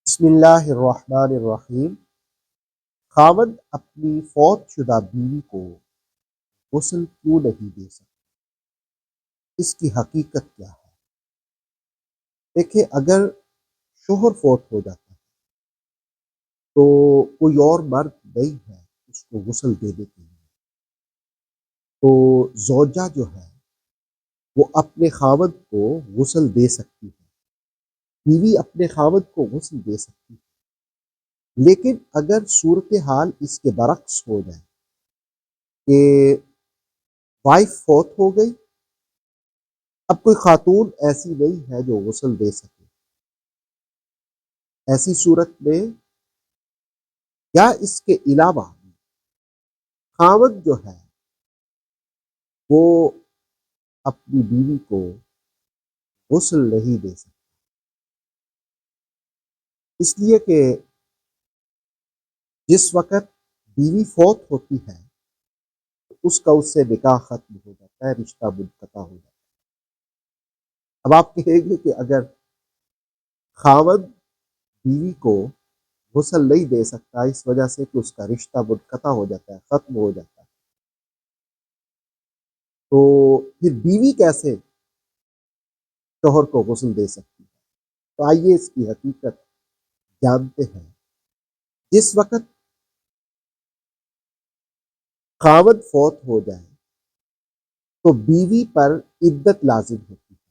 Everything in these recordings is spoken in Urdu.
بسم اللہ الرحمن الرحیم۔ خاوند اپنی فوت شدہ بیوی کو غسل کیوں نہیں دے سکتا؟ اس کی حقیقت کیا ہے؟ دیکھیں، اگر شوہر فوت ہو جاتا ہے تو کوئی اور مرد نہیں ہے اس کو غسل دینے کے لیے، تو زوجہ جو ہے وہ اپنے خاوند کو غسل دے سکتی ہے، بیوی اپنے خاوند کو غسل دے سکتی ہے۔ لیکن اگر صورتحال اس کے برعکس ہو جائے کہ وائف فوت ہو گئی، اب کوئی خاتون ایسی نہیں ہے جو غسل دے سکے، ایسی صورت میں یا اس کے علاوہ خاوند جو ہے وہ اپنی بیوی کو غسل نہیں دے سکتا، اس لیے کہ جس وقت بیوی فوت ہوتی ہے اس کا اس سے نکاح ختم ہو جاتا ہے، رشتہ منقطع ہو جاتا ہے۔ اب آپ کہیں گے کہ اگر خاوند بیوی کو غسل نہیں دے سکتا اس وجہ سے کہ اس کا رشتہ منقطع ہو جاتا ہے، ختم ہو جاتا ہے، تو پھر بیوی کیسے شوہر کو غسل دے سکتی ہے؟ تو آئیے اس کی حقیقت جانتے ہیں۔ جس وقت خاوند فوت ہو جائے تو بیوی پر عدت لازم ہوتی ہے۔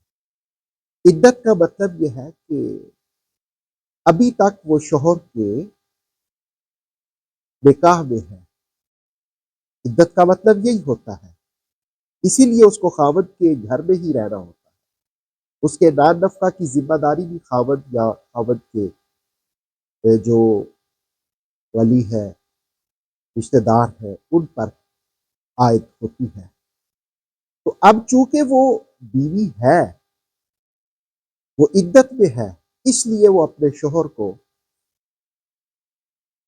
عدت کا مطلب یہ ہے کہ ابھی تک وہ شوہر کے نکاح میں ہے، عدت کا مطلب یہی ہوتا ہے، اسی لیے اس کو خاوند کے گھر میں ہی رہنا ہوتا ہے۔ اس کے نان نفقہ کی ذمہ داری بھی خاوند یا خاوند کے جو ولی ہے، رشتہ دار ہے، ان پر عائد ہوتی ہے۔ تو اب چونکہ وہ بیوی ہے، وہ عدت میں ہے، اس لیے وہ اپنے شوہر کو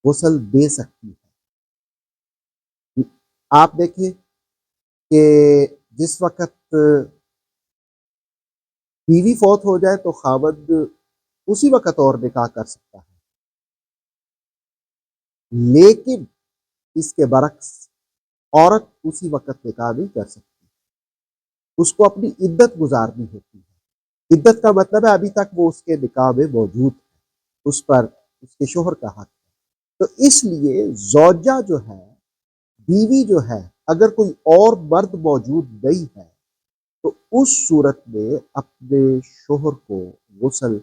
غسل دے سکتی ہے۔ آپ دیکھیں کہ جس وقت بیوی فوت ہو جائے تو خاوند اسی وقت اور نکاح کر سکتا ہے، لیکن اس کے برعکس عورت اسی وقت نکاح نہیں کر سکتی، اس کو اپنی عدت گزارنی ہوتی ہے۔ عدت کا مطلب ہے ابھی تک وہ اس کے نکاح میں موجود ہے، اس پر اس کے شوہر کا حق ہے۔ تو اس لیے زوجہ جو ہے، بیوی جو ہے، اگر کوئی اور مرد موجود نہیں ہے تو اس صورت میں اپنے شوہر کو غسل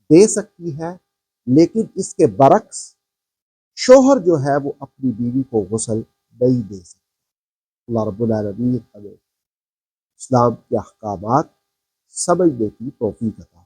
دے سکتی ہے، لیکن اس کے برعکس شوہر جو ہے وہ اپنی بیوی کو غسل نہیں دے سکتا۔ اللہ رب العالمین ہمیں اسلام کے احکامات سمجھنے کی توفیق عطا فرمائے۔